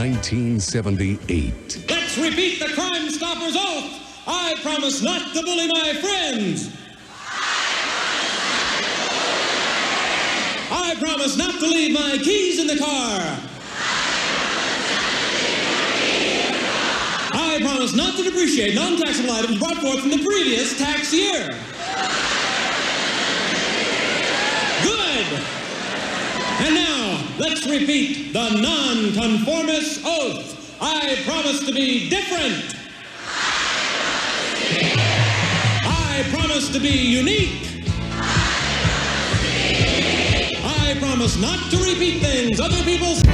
1978. Let's repeat the Crime Stoppers oath. I promise not to bully my friends. I promise not to leave my keys in the car. I promise not to depreciate non-taxable items brought forth from the previous tax year. Good. And now, let's repeat the non-conformist oath. I promise to be different. I promise to be unique. I promise not to repeat things other people say.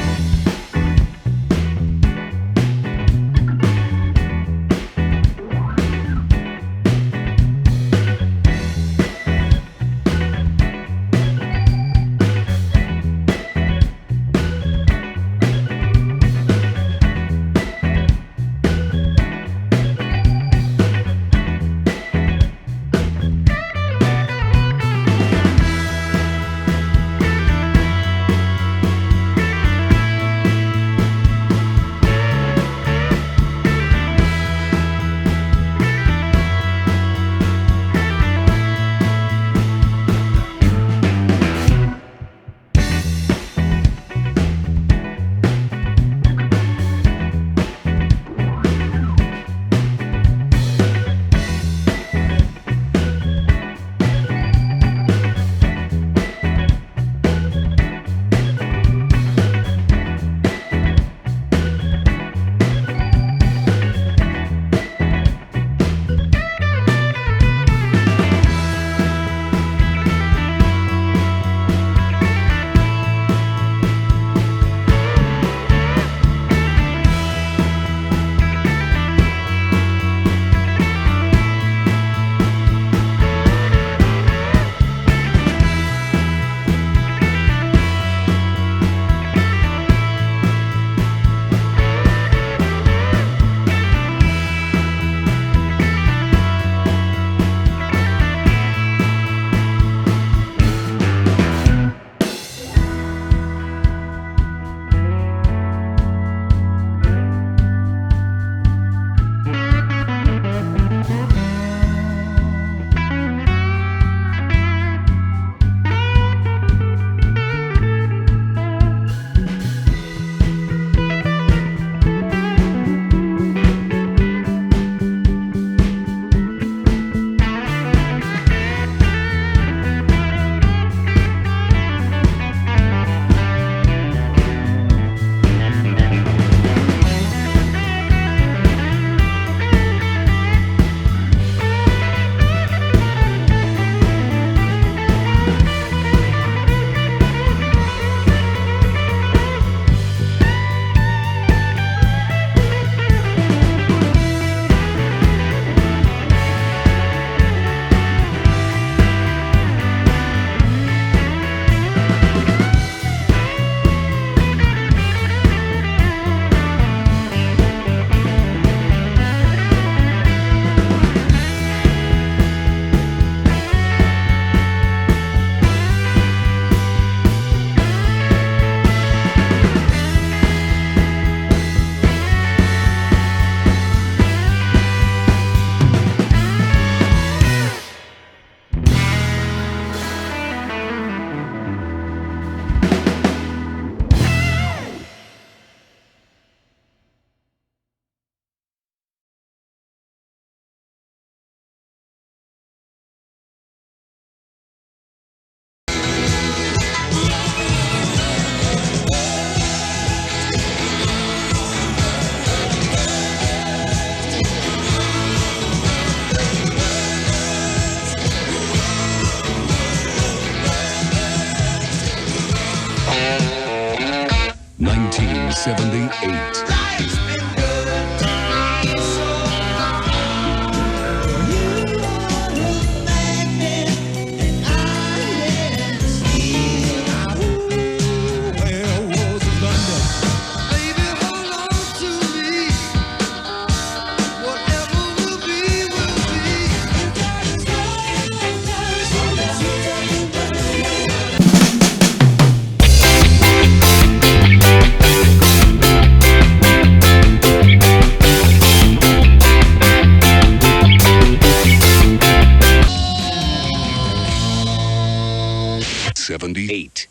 78.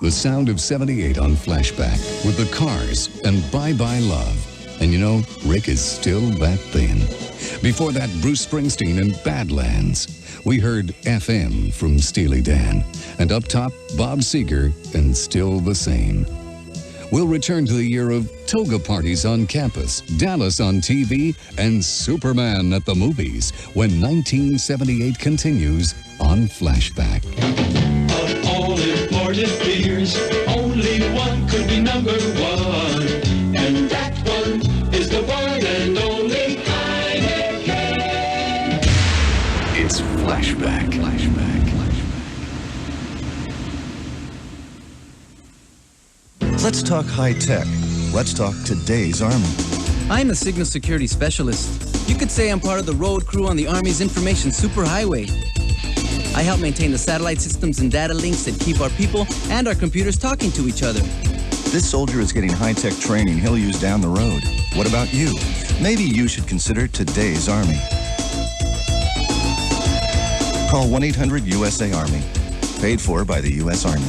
The sound of 78 on Flashback with the Cars and Bye Bye Love. And you know, Rick is still that thin. Before that, Bruce Springsteen and Badlands. We heard FM from Steely Dan. And up top, Bob Seger and Still the Same. We'll return to the year of toga parties on campus, Dallas on TV, and Superman at the movies when 1978 continues on Flashback. Of all imported beers, only one could be number one. And that one is the one and only Heineken. It's Flashback. Let's talk high tech. Let's talk today's Army. I'm a signal security specialist. You could say I'm part of the road crew on the Army's information superhighway. I help maintain the satellite systems and data links that keep our people and our computers talking to each other. This soldier is getting high-tech training he'll use down the road. What about you? Maybe you should consider today's Army. Call 1-800-USA-ARMY. Paid for by the U.S. Army.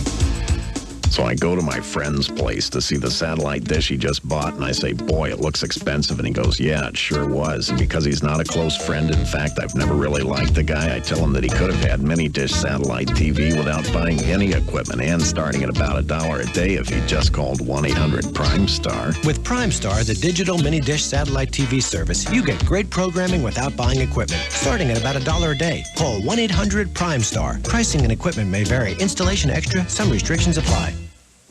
So I go to my friend's place to see the satellite dish he just bought, and I say, boy, it looks expensive. And he goes, yeah, it sure was. And because he's not a close friend, in fact, I've never really liked the guy, I tell him that he could have had mini-dish satellite TV without buying any equipment and starting at about $1 a day if he just called 1-800-PRIME-STAR. With PRIME-STAR, the digital mini-dish satellite TV service, you get great programming without buying equipment, starting at about $1 a day. Call 1-800-PRIME-STAR. Pricing and equipment may vary. Installation extra. Some restrictions apply.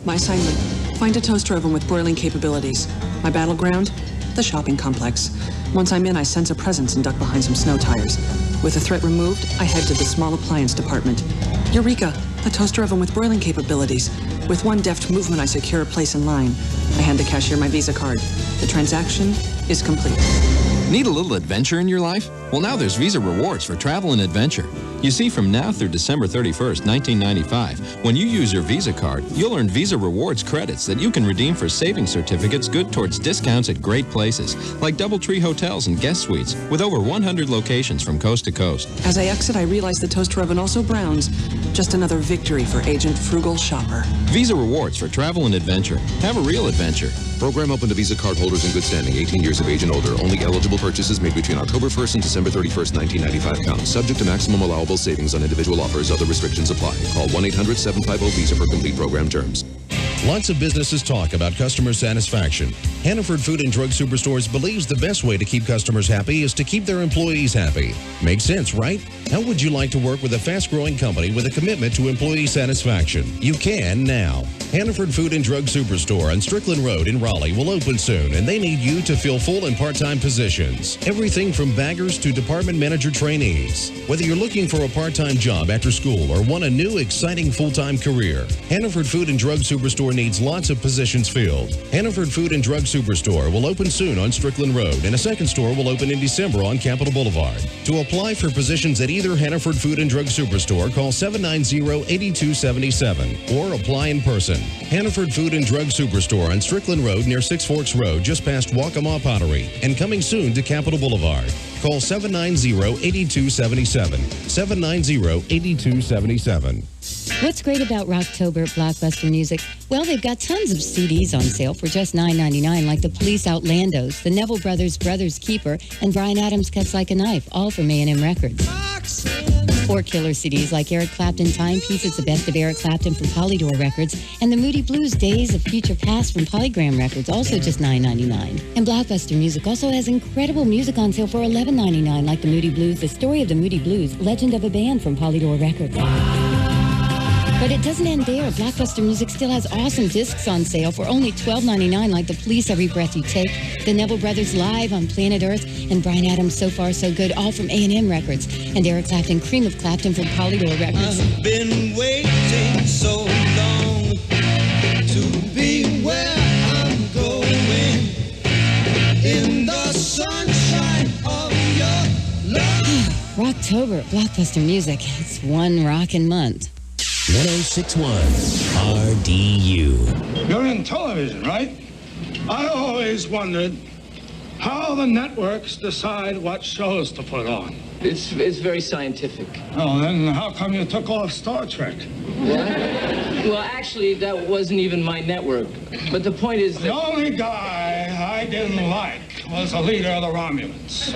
My assignment, find a toaster oven with broiling capabilities. My battleground, the shopping complex. Once I'm in, I sense a presence and duck behind some snow tires. With the threat removed, I head to the small appliance department. Eureka, a toaster oven with broiling capabilities. With one deft movement, I secure a place in line. I hand the cashier my Visa card. The transaction is complete. Need a little adventure in your life? Well, now there's Visa Rewards for travel and adventure. You see, from now through December 31st, 1995, when you use your Visa card, you'll earn Visa Rewards credits that you can redeem for savings certificates good towards discounts at great places, like DoubleTree Hotels and Guest Suites, with over 100 locations from coast to coast. As I exit, I realize the toaster oven also browns. Just another victory for Agent Frugal Shopper. Visa Rewards for travel and adventure. Have a real adventure. Program open to Visa card holders in good standing, 18 years of age and older. Only eligible purchases made between October 1st and December 31st, 1995 count. Subject to maximum allowable savings on individual offers. Other restrictions apply. Call 1-800-750-VISA for complete program terms. Lots of businesses talk about customer satisfaction. Hannaford Food and Drug Superstores believes the best way to keep customers happy is to keep their employees happy. Makes sense, right? How would you like to work with a fast-growing company with a commitment to employee satisfaction? You can now. Hannaford Food and Drug Superstore on Strickland Road in Raleigh will open soon, and they need you to fill full and part-time positions. Everything from baggers to department manager trainees. Whether you're looking for a part-time job after school or want a new, exciting full-time career, Hannaford Food and Drug Superstore needs lots of positions filled. Hannaford Food and Drug Superstore will open soon on Strickland Road, and a second store will open in December on Capitol Boulevard. To apply for positions at either Hannaford Food and Drug Superstore, call 790-8277 or apply in person. Hannaford Food and Drug Superstore on Strickland Road near Six Forks Road, just past Waccamaw Pottery, and coming soon to Capitol Boulevard. Call 790-8277. 790-8277. What's great about Rocktober at Blockbuster Music? Well, they've got tons of CDs on sale for just $9.99, like The Police Outlandos, The Neville Brothers' Brother's Keeper, and Bryan Adams' Cuts Like a Knife, all from A&M Records. Or killer CDs like Eric Clapton Timepieces, the best of Eric Clapton from Polydor Records, and the Moody Blues Days of Future Past from Polygram Records, also just $9.99. And Blockbuster Music also has incredible music on sale for $11.99, like the Moody Blues, The Story of the Moody Blues, Legend of a Band from Polydor Records. But it doesn't end there. Blockbuster Music still has awesome discs on sale for only $12.99, like The Police, Every Breath You Take, The Neville Brothers Live on Planet Earth, and Bryan Adams' So Far So Good, all from A&M Records, and Eric Clapton, Cream of Clapton from Polydor Records. I've been waiting so long to be where I'm going, in the sunshine of your love. Rocktober at Blockbuster Music. It's one rockin' month. 1061 RDU. You're in television, right? I always wondered how the networks decide what shows to put on. It's very scientific. Oh, then how come you took off Star Trek? Well, actually, that wasn't even my network. But the point is that... The only guy I didn't like was the leader of the Romulans.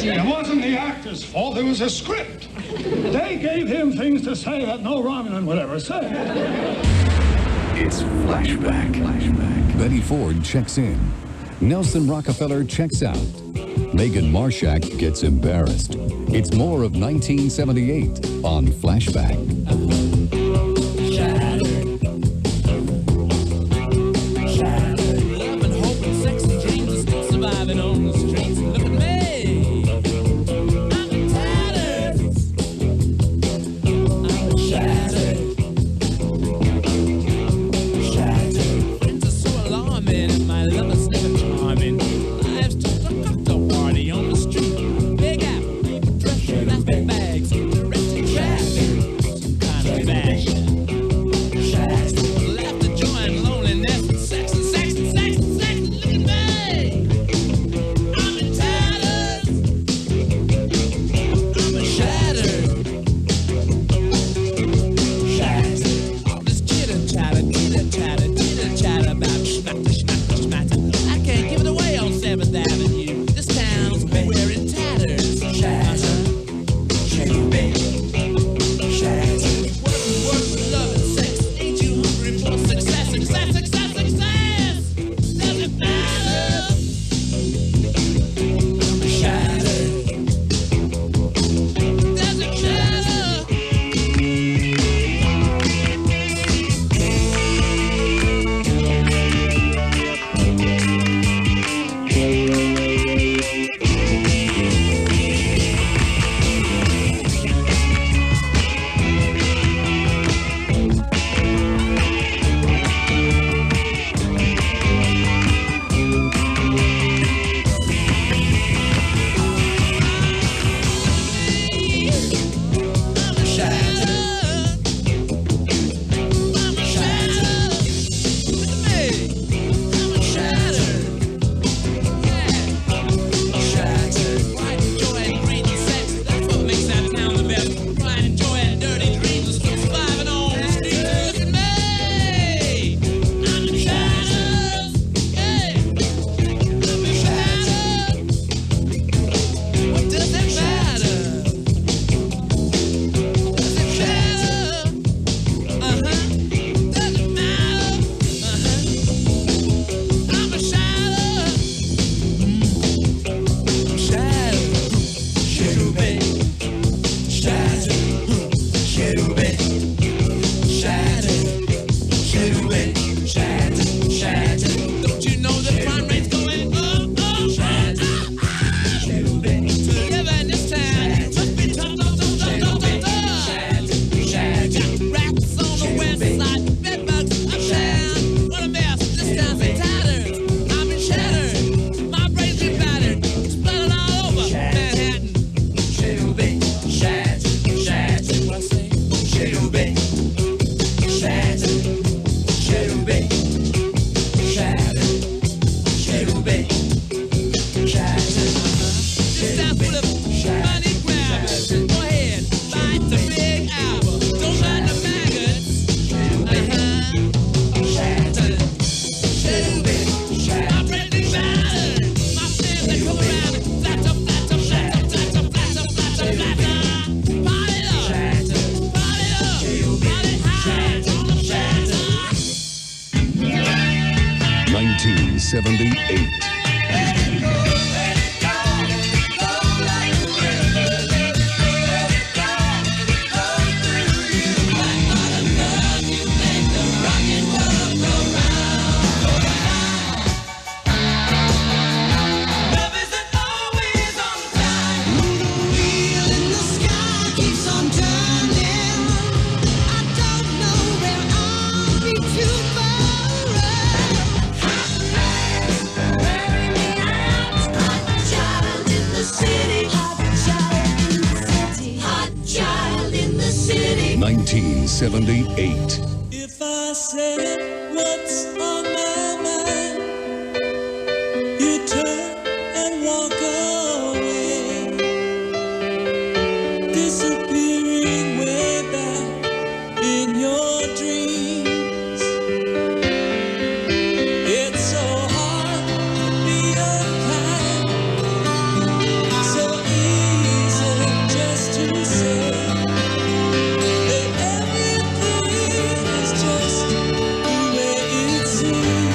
It wasn't the actor's fault, it was a script. They gave him things to say that no Romulan would ever say. It's Flashback. Betty Ford checks in. Nelson Rockefeller checks out. Megan Marshak gets embarrassed. It's more of 1978 on Flashback. 1978. City. 1978. If I said what's on my mind, you turn and walk away, disappearing way back in your dreams. It's so hard to be unkind, so easy just to say. Just the way it seems.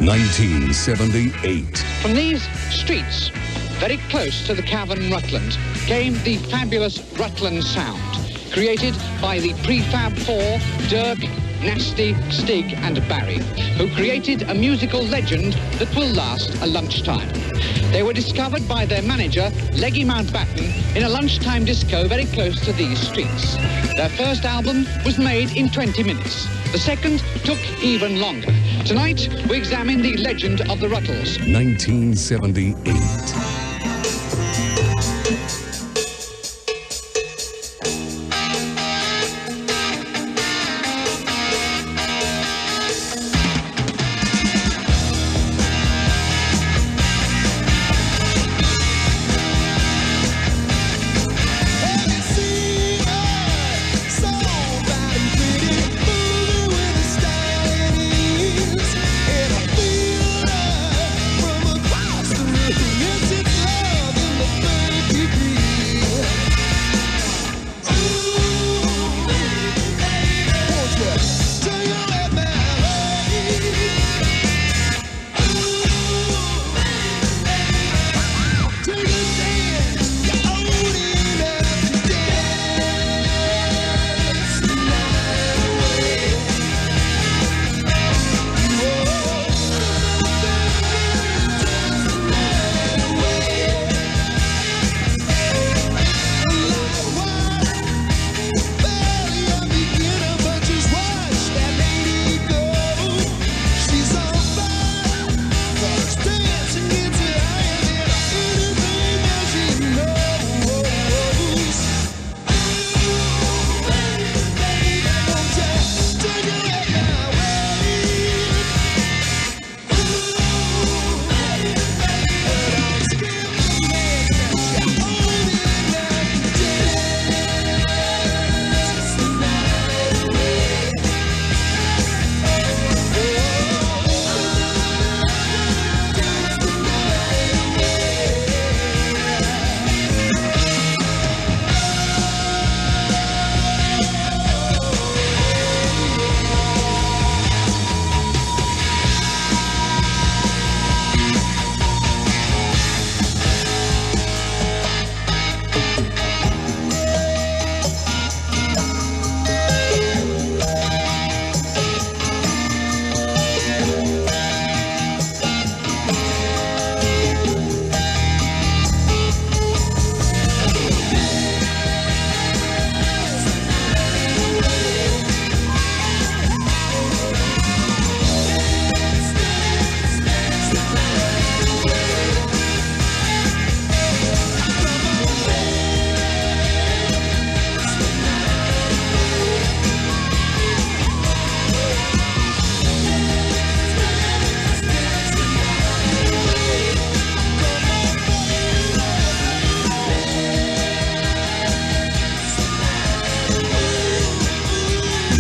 1978. From these streets, very close to the cavern Rutland, came the fabulous Rutland sound, created by the Prefab Four, Dirk, Nasty, Stig and Barry, who created a musical legend that will last a lunchtime. They were discovered by their manager, Leggy Mountbatten, in a lunchtime disco very close to these streets. Their first album was made in 20 minutes. The second took even longer. Tonight, we examine the legend of the Ruttles. 1978.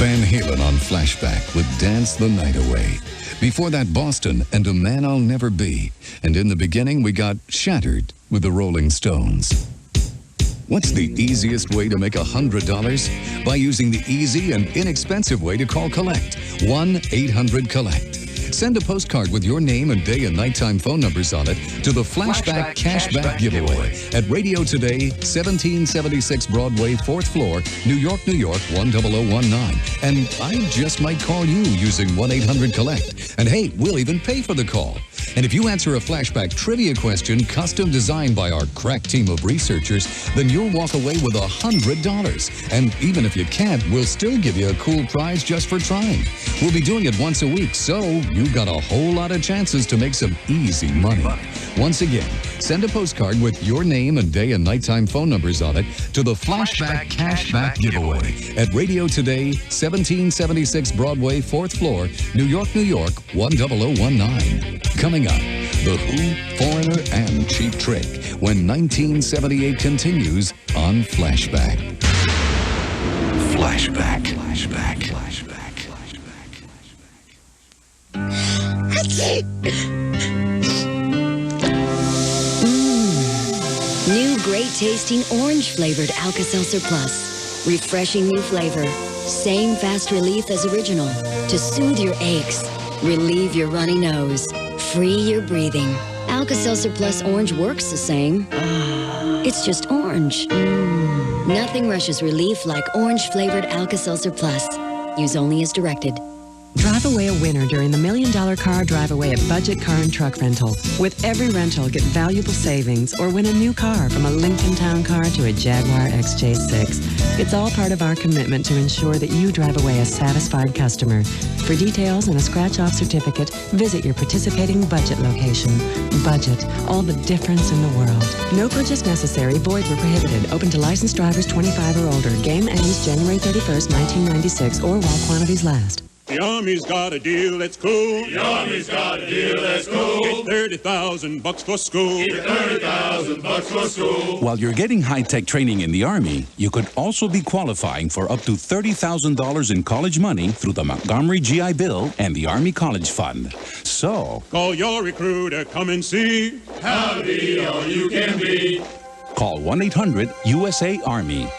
Van Halen on Flashback with Dance the Night Away. Before that, Boston and A Man I'll Never Be. And in the beginning, we got Shattered with the Rolling Stones. What's the easiest way to make $100? By using the easy and inexpensive way to call Collect. 1-800-COLLECT. Send a postcard with your name and day and nighttime phone numbers on it to the Flashback Cashback Giveaway at Radio Today, 1776 Broadway, 4th floor, New York, New York, 10019. And I just might call you using 1-800-COLLECT. And hey, we'll even pay for the call. And if you answer a Flashback trivia question custom designed by our crack team of researchers, then you'll walk away with $100. And even if you can't, we'll still give you a cool prize just for trying. We'll be doing it once a week, so you've got a whole lot of chances to make some easy money. Once again, send a postcard with your name and day and nighttime phone numbers on it to the Flashback Cashback Giveaway at Radio Today, 1776 Broadway, 4th floor, New York, New York, 10019. Coming up, The Who, Foreigner, and Cheap Trick when 1978 continues on Flashback. Flashback. Flashback. Flashback. New great tasting orange flavored Alka-Seltzer Plus. Refreshing new flavor. Same fast relief as original to soothe your aches. Relieve your runny nose. Free your breathing. Alka-Seltzer Plus Orange works the same. It's just orange. Nothing rushes relief like orange-flavored Alka-Seltzer Plus. Use only as directed. Drive away a winner during the $1 Million Car Drive Away at Budget Car and Truck Rental. With every rental, get valuable savings or win a new car from a Lincoln Town Car to a Jaguar XJ6. It's all part of our commitment to ensure that you drive away a satisfied customer. For details and a scratch-off certificate, visit your participating Budget location. Budget, all the difference in the world. No purchase necessary, void where prohibited. Open to licensed drivers 25 or older. Game ends January 31st, 1996 or while quantities last. The Army's got a deal that's cool. The Army's got a deal that's cool. Get $30,000 for school. Get $30,000 for school. While you're getting high-tech training in the Army, you could also be qualifying for up to $30,000 in college money through the Montgomery GI Bill and the Army College Fund. So, call your recruiter, come and see how to be all you can be. Call 1-800-USA-ARMY.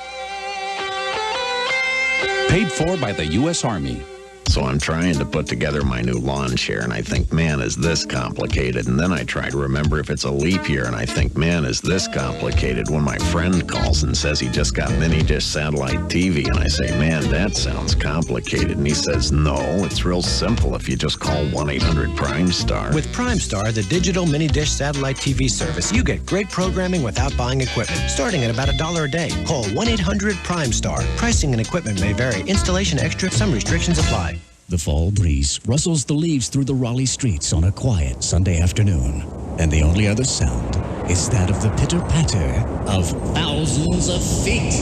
Paid for by the U.S. Army. So I'm trying to put together my new lawn chair, and I think, man, is this complicated? And then I try to remember if it's a leap year, and I think, man, is this complicated? When my friend calls and says he just got mini dish satellite TV, and I say, man, that sounds complicated. And he says, no, it's real simple if you just call 1-800-PRIME-STAR. With Prime Star, the digital mini dish satellite TV service, you get great programming without buying equipment, starting at about $1 a day. Call 1-800-PRIME-STAR. Pricing and equipment may vary. Installation extra. Some restrictions apply. The fall breeze rustles the leaves through the Raleigh streets on a quiet Sunday afternoon. And the only other sound is that of the pitter-patter of thousands of feet.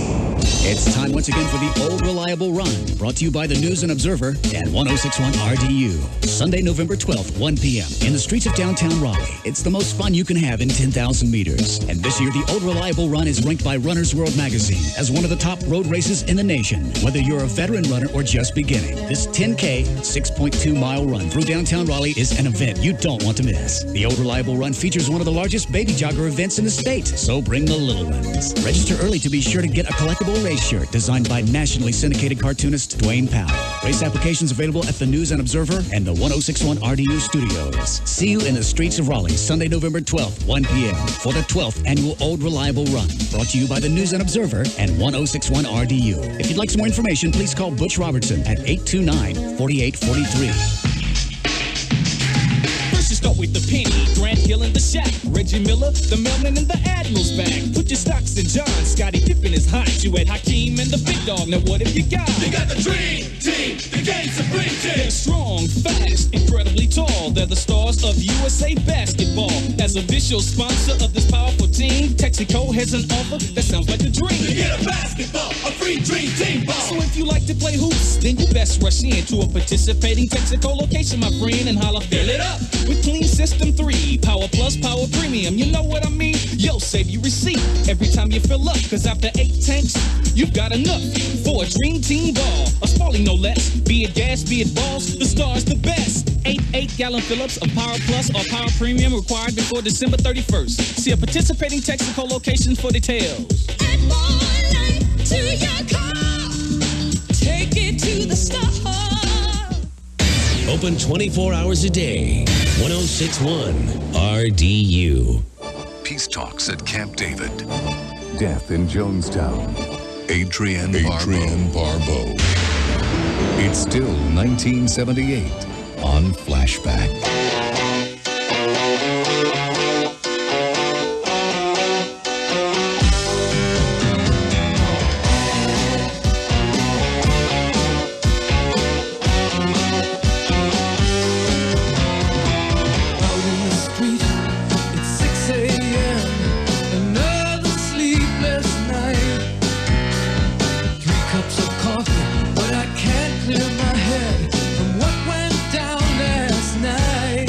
It's time once again for the Old Reliable Run, brought to you by the News and Observer and 1061 RDU. Sunday, November 12th, 1 p.m. in the streets of downtown Raleigh. It's the most fun you can have in 10,000 meters. And this year, the Old Reliable Run is ranked by Runner's World magazine as one of the top road races in the nation. Whether you're a veteran runner or just beginning, this 10K, 6.2-mile run through downtown Raleigh is an event you don't want to miss. The Old Reliable Run features one of the largest baby jogger events in the state, so bring the little ones. Register early to be sure to get a collectible race shirt designed by nationally syndicated cartoonist Dwayne Powell. Race applications available at the News and Observer and the 1061 RDU studios. See you in the streets of Raleigh, Sunday, November 12th, 1 p.m. for the 12th annual Old Reliable Run, brought to you by the News and Observer and 1061 RDU. If you'd like some more information, please call Butch Robertson at 829-4843. Start with the Penny, Grant Hill and the Shack, Reggie Miller, the Melman and the Admiral's back. Put your stocks in John, Scottie Pippen is hot. You at Hakeem and the Big Dog, now what have you got? You got the Dream Team, the Game Supreme Team. They're strong, fast, incredibly tall. They're the stars of USA Basketball. As official sponsor of this powerful team, Texaco has an offer that sounds like a dream. You get a basketball, a free Dream Team ball. So if you like to play hoops, then you best rush into a participating Texaco location, my friend, and holla, fill it up with Clean System 3, Power Plus, Power Premium. You know what I mean? Yo, save your receipt every time you fill up, cause after 8 tanks, you've got enough for a Dream Team ball. A Spalding no less. Be it gas, be it balls, the Star's the best. 8-gallon fill-ups of Power Plus or Power Premium required before December 31st. See a participating Texaco location for details. Add more light to your car. Take it to the star. Open 24 hours a day. 1061 RDU. Peace talks at Camp David. Death in Jonestown. Adrienne Barbeau. It's still 1978 on Flashback. Clear my head from what went down last night.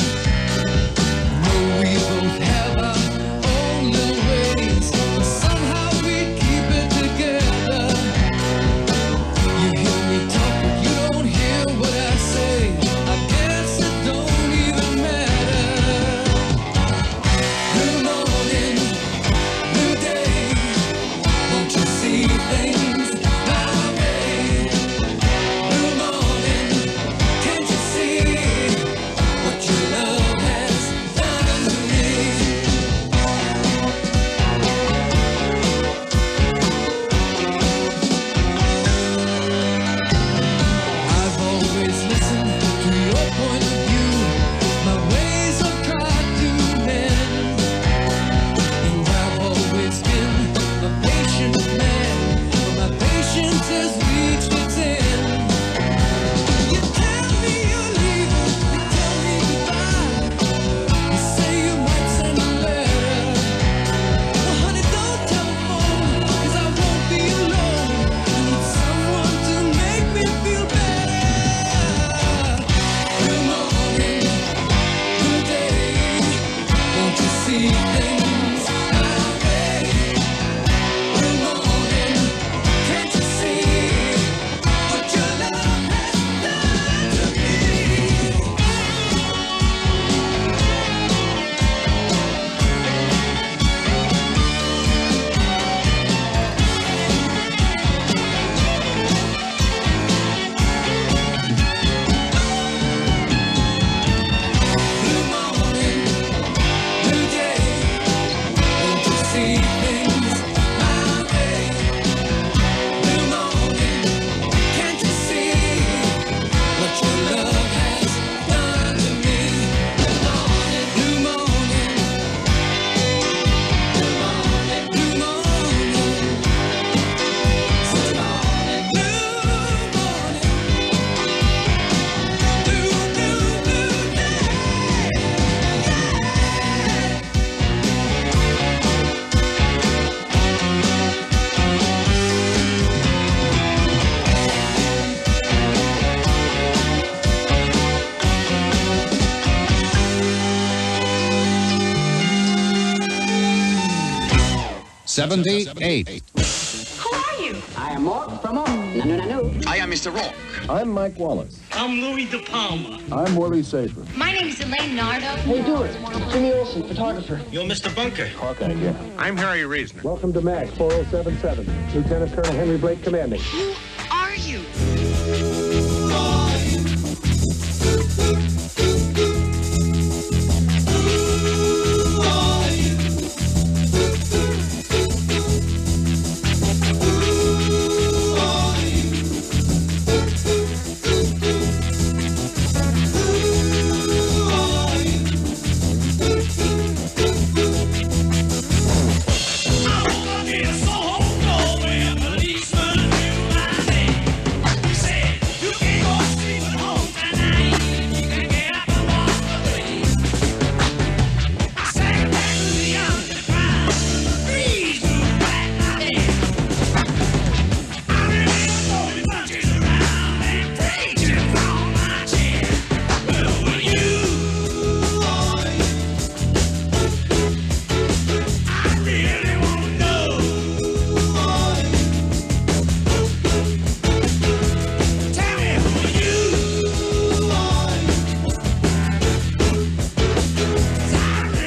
78. Who are you? I am Mork from Mork. Nanu. I am Mr. Rock. I'm Mike Wallace. I'm Louis De Palma. I'm Willie Safer. My name is Elaine Nardo. How you doing? Jimmy Olsen, photographer. You're Mr. Bunker. Hawkeye here. I'm Harry Reasoner. Welcome to MAC 4077. Lieutenant Colonel Henry Blake commanding. You